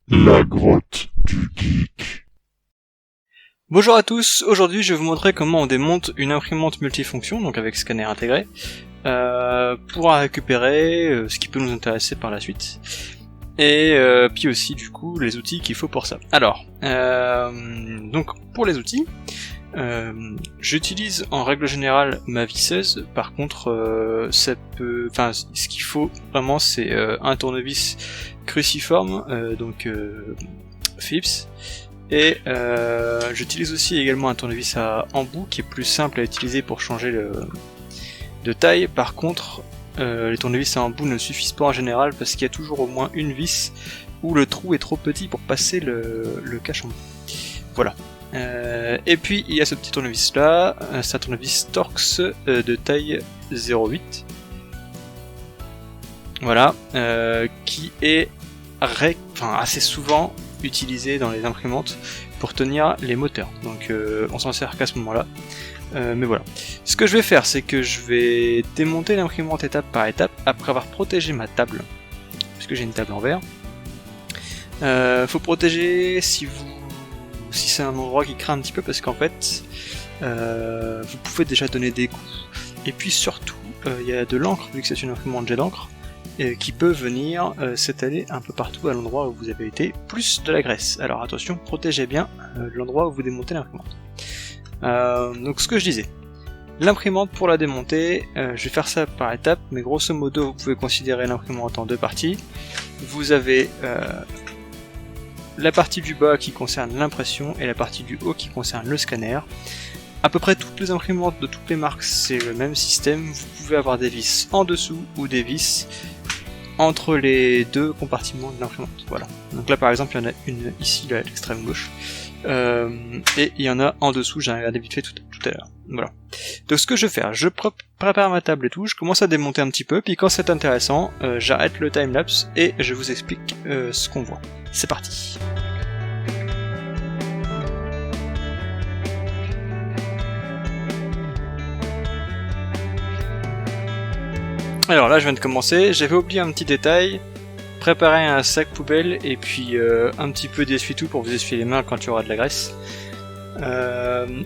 La grotte du geek. Bonjour à tous, aujourd'hui je vais vous montrer comment on démonte une imprimante multifonction, donc avec scanner intégré, pour récupérer ce qui peut nous intéresser par la suite. Et puis aussi du coup les outils qu'il faut pour ça. Alors, donc pour les outils, j'utilise en règle générale ma visseuse. Par contre, ce qu'il faut vraiment c'est un tournevis cruciforme, donc Philips. Et j'utilise aussi également un tournevis à embout qui est plus simple à utiliser pour changer de taille. Par contre, les tournevis à embout ne suffisent pas en général parce qu'il y a toujours au moins une vis où le trou est trop petit pour passer le cache en bout. Voilà. Et puis il y a ce petit tournevis là, c'est un tournevis Torx de taille 0,8. Voilà, qui est assez souvent utilisé dans les imprimantes pour tenir les moteurs. Donc on s'en sert qu'à ce moment-là. Mais voilà. Ce que je vais faire, c'est que je vais démonter l'imprimante étape par étape après avoir protégé ma table, puisque j'ai une table en verre. Faut protéger si c'est un endroit qui craint un petit peu, parce qu'en fait vous pouvez déjà donner des coups. Et puis surtout, il y a de l'encre, vu que c'est une imprimante jet d'encre, qui peut venir s'étaler un peu partout à l'endroit où vous avez été, plus de la graisse. Alors attention, protégez bien l'endroit où vous démontez l'imprimante. Donc ce que je disais, l'imprimante pour la démonter, je vais faire ça par étapes, mais grosso modo vous pouvez considérer l'imprimante en deux parties. Vous avez la partie du bas qui concerne l'impression et la partie du haut qui concerne le scanner. À peu près toutes les imprimantes de toutes les marques, c'est le même système. Vous pouvez avoir des vis en dessous ou des vis entre les deux compartiments de l'imprimante. Voilà. Donc là par exemple, il y en a une ici, là, à l'extrême gauche. Et il y en a en dessous, j'ai regardé vite fait tout à l'heure. Voilà. Donc ce que je vais faire, je prépare ma table et tout, je commence à démonter un petit peu, puis quand c'est intéressant, j'arrête le timelapse et je vous explique ce qu'on voit. C'est parti. Alors là je viens de commencer, j'avais oublié un petit détail, préparer un sac poubelle et puis un petit peu d'essuie-tout pour vous essuyer les mains quand il y aura de la graisse.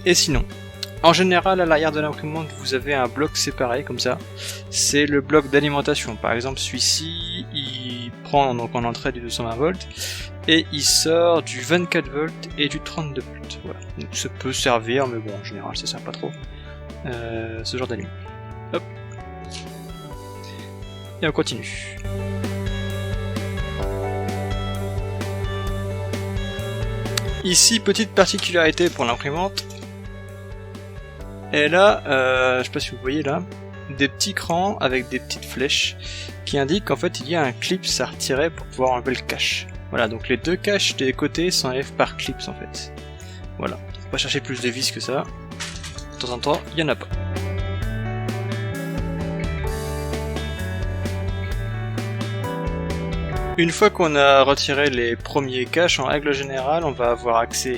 Et sinon, en général à l'arrière de l'imprimante vous avez un bloc séparé comme ça, c'est le bloc d'alimentation. Par exemple celui-ci il prend donc en entrée du 220 volts et il sort du 24 volts et du 32 volts. Voilà. Donc ça peut servir, mais bon en général ça sert pas trop, ce genre d'aliment. Hop. Et on continue. Ici, petite particularité pour l'imprimante. Elle a, je sais pas si vous voyez là, des petits crans avec des petites flèches qui indiquent qu'en fait il y a un clip à retirer pour pouvoir enlever le cache. Voilà, donc les deux caches des côtés s'enlèvent par clips en fait. Voilà, faut pas chercher plus de vis que ça. De temps en temps, il y en a pas. Une fois qu'on a retiré les premiers caches, en règle générale, on va avoir accès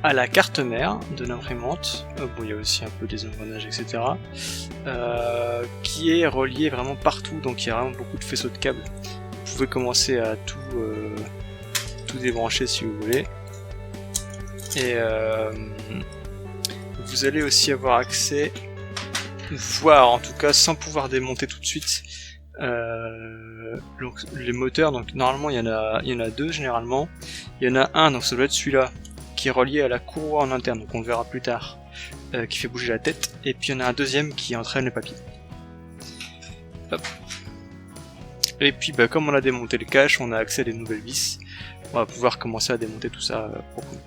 à la carte mère de l'imprimante. Bon, il y a aussi un peu des engrenages, etc. Qui est relié vraiment partout, donc il y a vraiment beaucoup de faisceaux de câbles. Vous pouvez commencer à tout débrancher si vous voulez. Et vous allez aussi avoir accès, voire en tout cas sans pouvoir démonter tout de suite, donc les moteurs. Donc normalement il y en a deux généralement. Il y en a un, donc ça doit être celui-là, qui est relié à la courroie en interne, donc on le verra plus tard, qui fait bouger la tête. Et puis il y en a un deuxième qui entraîne le papier. Hop. Et puis comme on a démonté le cache, on a accès à des nouvelles vis. On va pouvoir commencer à démonter tout ça proprement.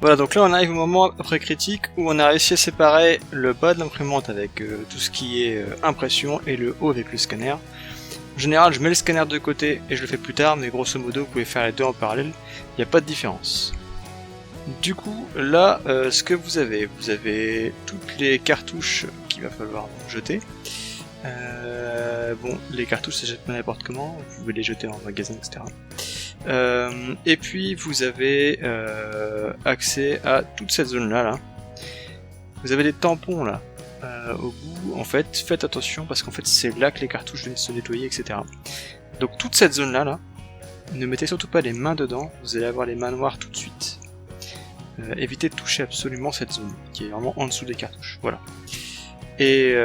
Voilà, donc là on arrive au moment après critique où on a réussi à séparer le bas de l'imprimante avec tout ce qui est impression et le haut avec le scanner. En général je mets le scanner de côté et je le fais plus tard, mais grosso modo vous pouvez faire les deux en parallèle, il n'y a pas de différence. Du coup là ce que vous avez toutes les cartouches qu'il va falloir jeter. Bon, les cartouches ça jette pas n'importe comment, vous pouvez les jeter en magasin, etc. Et puis vous avez accès à toute cette zone là. Vous avez des tampons là, au bout, en fait, faites attention parce qu'en fait c'est là que les cartouches viennent se nettoyer, etc. Donc toute cette zone là, ne mettez surtout pas les mains dedans, vous allez avoir les mains noires tout de suite. Évitez de toucher absolument cette zone, qui est vraiment en dessous des cartouches, voilà. Et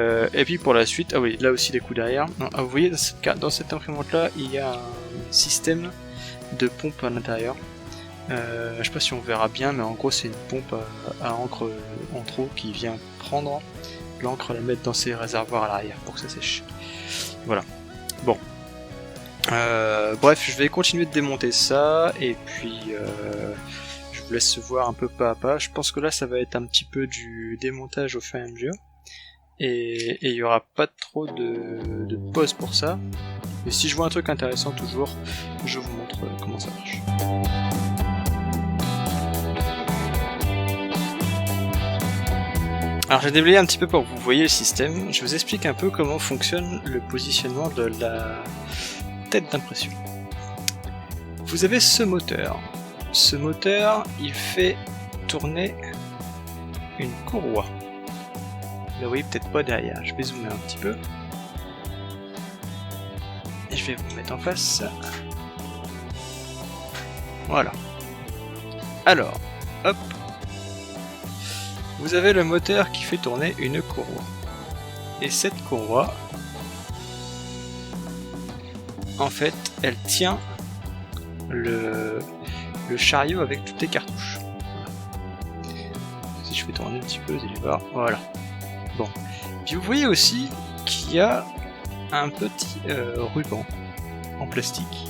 puis pour la suite, ah oui, là aussi des coups derrière. Non, vous voyez, dans cette imprimante là, il y a un système de pompe à l'intérieur. Je sais pas si on verra bien, mais en gros c'est une pompe à encre en trop qui vient prendre l'encre, la mettre dans ses réservoirs à l'arrière pour que ça sèche. Voilà. Bon. Bref, je vais continuer de démonter ça, et puis je vous laisse voir un peu pas à pas. Je pense que là ça va être un petit peu du démontage au fur et à mesure. Et il y aura pas trop de pause pour ça. Mais si je vois un truc intéressant toujours, je vous montre comment ça marche. Alors j'ai déblayé un petit peu pour que vous voyez le système. Je vous explique un peu comment fonctionne le positionnement de la tête d'impression. Vous avez ce moteur. Ce moteur, il fait tourner une courroie. Vous la voyez peut-être pas derrière. Je vais zoomer un petit peu. Et je vais vous mettre en face. Voilà. Alors, hop. Vous avez le moteur qui fait tourner une courroie. Et cette courroie, en fait, elle tient le chariot avec toutes les cartouches. Voilà. Si je fais tourner un petit peu, vous allez voir. Voilà. Bon. Puis vous voyez aussi qu'il y a un petit ruban en plastique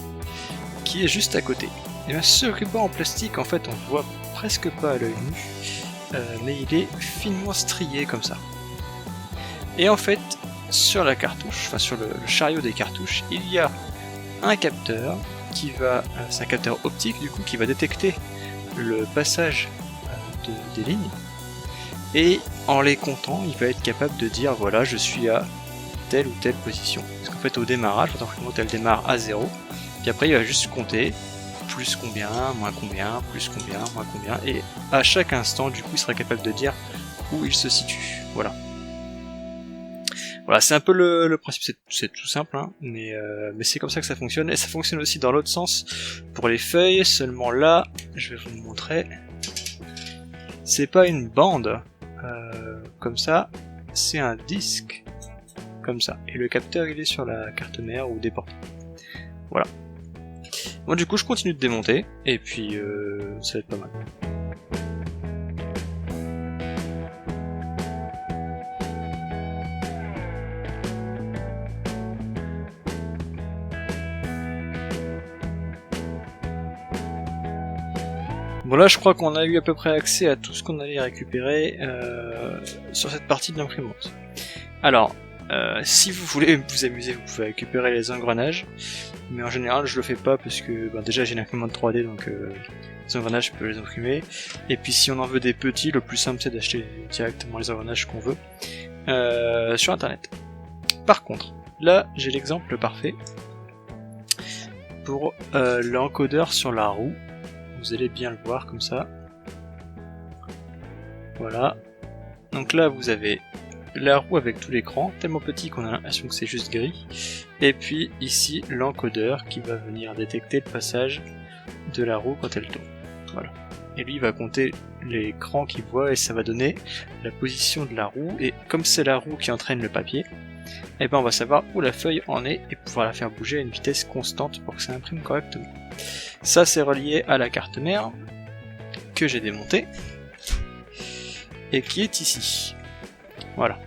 qui est juste à côté. Et bien ce ruban en plastique, en fait, on ne voit presque pas à l'œil nu. Mais il est finement strié comme ça. Et en fait, sur la cartouche, enfin sur le chariot des cartouches, il y a un capteur qui va, c'est un capteur optique du coup, qui va détecter le passage des lignes. Et en les comptant, il va être capable de dire voilà, je suis à telle ou telle position. Parce qu'en fait, au démarrage, quand elle démarre à 0, puis après il va juste compter. Plus combien, moins combien, plus combien, moins combien, et à chaque instant, du coup, il sera capable de dire où il se situe. Voilà. Voilà, c'est un peu le principe, c'est tout simple, hein, mais c'est comme ça que ça fonctionne, et ça fonctionne aussi dans l'autre sens pour les feuilles, seulement là, je vais vous le montrer, c'est pas une bande comme ça, c'est un disque comme ça, et le capteur il est sur la carte mère ou des portes. Voilà. Bon, du coup, je continue de démonter, et puis ça va être pas mal. Bon, là, je crois qu'on a eu à peu près accès à tout ce qu'on allait récupérer sur cette partie de l'imprimante. Alors, si vous voulez vous amuser, vous pouvez récupérer les engrenages. Mais en général je le fais pas parce que déjà j'ai une imprimante 3D donc les engrenages je peux les imprimer. Et puis si on en veut des petits, le plus simple c'est d'acheter directement les engrenages qu'on veut sur internet. Par contre, là j'ai l'exemple parfait pour l'encodeur sur la roue. Vous allez bien le voir comme ça. Voilà. Donc là vous avez la roue avec tout l'écran, tellement petit qu'on a l'impression que c'est juste gris. Et puis ici l'encodeur qui va venir détecter le passage de la roue quand elle tourne. Voilà. Et lui il va compter les crans qu'il voit et ça va donner la position de la roue. Et comme c'est la roue qui entraîne le papier, et ben on va savoir où la feuille en est et pouvoir la faire bouger à une vitesse constante pour que ça imprime correctement. Ça c'est relié à la carte mère que j'ai démontée et qui est ici. Voilà.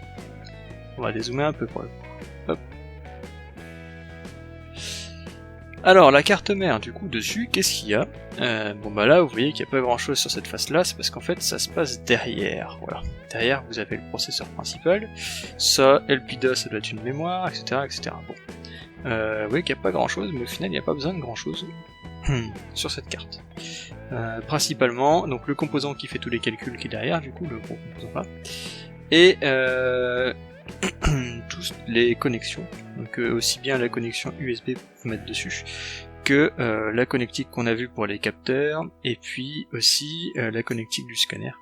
On va dézoomer un peu pour le coup. Hop. Alors la carte mère du coup dessus, qu'est-ce qu'il y a bon bah là vous voyez qu'il n'y a pas grand chose sur cette face là, c'est parce qu'en fait ça se passe derrière. Voilà. Derrière vous avez le processeur principal, ça, LPDA ça doit être une mémoire, etc. etc. Bon. Vous voyez qu'il n'y a pas grand chose, mais au final il n'y a pas besoin de grand chose sur cette carte. Principalement, donc le composant qui fait tous les calculs qui est derrière, du coup le gros composant là. Et toutes les connexions, donc aussi bien la connexion USB pour vous mettre dessus, que la connectique qu'on a vue pour les capteurs, et puis aussi la connectique du scanner,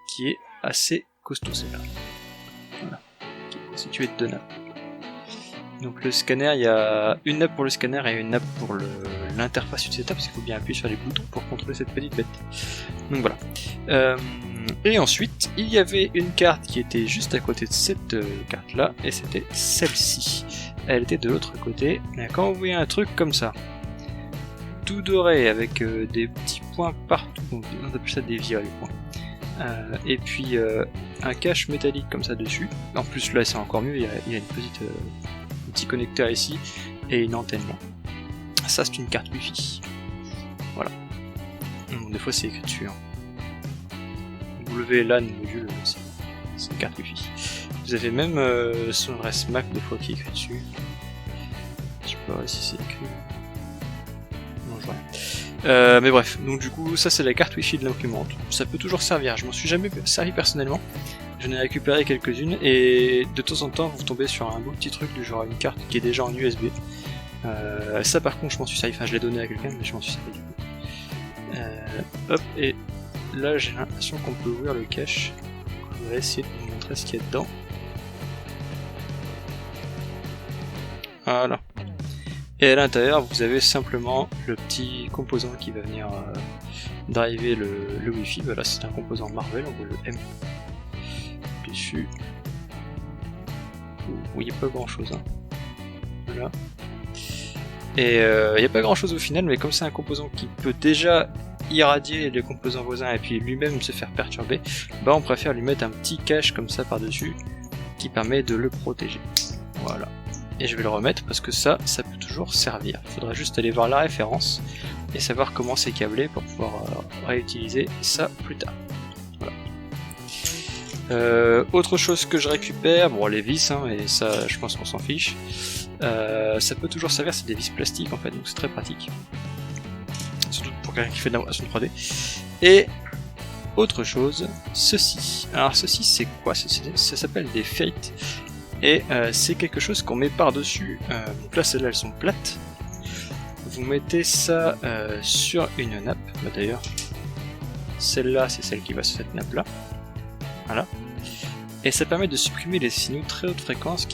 qui est assez costaud celle-là. Voilà. constitué de 2 nappes. Donc le scanner, il y a une nappe pour le scanner et une nappe pour l'interface utilisateur, parce qu'il faut bien appuyer sur les boutons pour contrôler cette petite bête. Donc voilà. Et ensuite, il y avait une carte qui était juste à côté de cette carte-là, et c'était celle-ci. Elle était de l'autre côté, et quand vous voyez un truc comme ça, tout doré avec des petits points partout, on appelle ça des viols, quoi. Et puis un cache métallique comme ça dessus. En plus là c'est encore mieux, il y a une petite un petit connecteur ici et une antenne là. Ça c'est une carte Wi-Fi. Voilà. Bon, des fois c'est écrit dessus. WLAN module, c'est une carte Wi-Fi. Vous avez même son adresse MAC des fois qui est écrit dessus. Je sais pas si c'est écrit. Non, je vois rien. Mais bref, donc du coup ça c'est la carte Wi-Fi de l'imprimante. Ça peut toujours servir, je m'en suis jamais servi personnellement. J'en ai récupéré quelques-unes et de temps en temps vous tombez sur un beau petit truc du genre une carte qui est déjà en USB. Ça par contre je m'en suis servi, enfin je l'ai donné à quelqu'un mais je m'en suis servi du coup. Hop, et là j'ai l'impression qu'on peut ouvrir le cache. On va essayer de vous montrer ce qu'il y a dedans. Voilà. Et à l'intérieur, vous avez simplement le petit composant qui va venir driver le Wi-Fi. Voilà, c'est un composant Marvel, on voit le M dessus. Vous voyez pas grand chose. Hein. Voilà. Et il n'y a pas grand chose au final, mais comme c'est un composant qui peut déjà irradier les composants voisins et puis lui-même se faire perturber, bah on préfère lui mettre un petit cache comme ça par-dessus qui permet de le protéger. Voilà. Et je vais le remettre parce que ça peut toujours servir. Il faudra juste aller voir la référence et savoir comment c'est câblé pour pouvoir réutiliser ça plus tard. Voilà. Autre chose que je récupère, bon les vis, hein, et ça je pense qu'on s'en fiche. Ça peut toujours servir, c'est des vis plastiques en fait, donc c'est très pratique. Surtout pour quelqu'un qui fait de l'animation 3D. Et autre chose, ceci. Alors ceci c'est quoi? Ça s'appelle des fates. Et c'est quelque chose qu'on met par-dessus. Donc là, celles-là, elles sont plates. Vous mettez ça sur une nappe. Bah, d'ailleurs, celle-là, c'est celle qui va sur cette nappe-là. Voilà. Et ça permet de supprimer les signaux très haute fréquence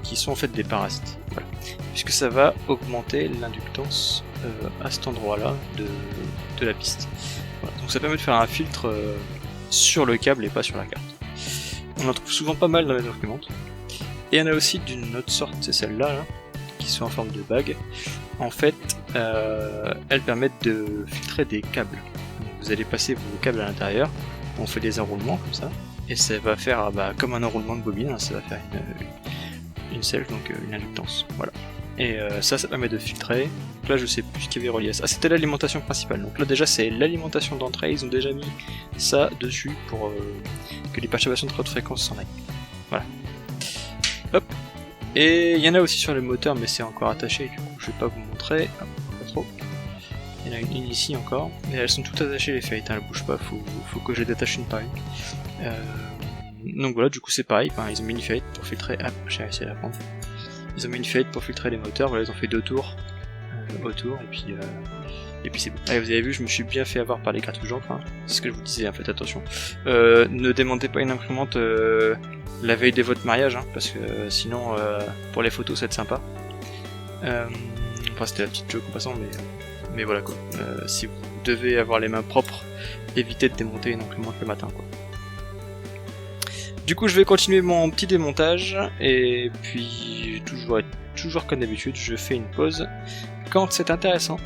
qui sont en fait des parasites. Voilà. Puisque ça va augmenter l'inductance à cet endroit-là de la piste. Voilà. Donc ça permet de faire un filtre sur le câble et pas sur la carte. On en trouve souvent pas mal dans les imprimantes. Et il y en a aussi d'une autre sorte, c'est celle-là, là, qui sont en forme de bague. En fait, elles permettent de filtrer des câbles. Donc vous allez passer vos câbles à l'intérieur, on fait des enroulements comme ça, et ça va faire comme un enroulement de bobine, hein, ça va faire une self, donc une inductance. Voilà. Et ça permet de filtrer. Donc là, je sais plus ce qu'il y avait relié à ça. Ah, c'était l'alimentation principale. Donc là, déjà, c'est l'alimentation d'entrée. Ils ont déjà mis ça dessus pour que les perturbations de haute fréquence s'en aillent. Voilà. Hop. Et il y en a aussi sur le moteur, mais c'est encore attaché, du coup je vais pas vous montrer. Hop, pas trop. Il y en a une ici encore, mais elles sont toutes attachées les feuilles, elles bougent pas, faut que je les détache une par une. Donc voilà, du coup c'est pareil, ils ont mis une feuille pour filtrer. Hop, j'ai réussi à la prendre. Ils ont mis une feuille pour filtrer les moteurs, voilà, ils ont fait 2 tours autour, et puis c'est bon. Allez, vous avez vu, je me suis bien fait avoir par les cartouches d'encre, hein. C'est ce que je vous disais, faites attention. Ne démontez pas une imprimante la veille de votre mariage, hein, parce que sinon, pour les photos, ça va être sympa. Enfin, c'était la petite joke en passant, mais voilà quoi. Si vous devez avoir les mains propres, évitez de démonter une imprimante le matin, quoi. Du coup, je vais continuer mon petit démontage, et puis toujours comme d'habitude, je fais une pause quand c'est intéressant.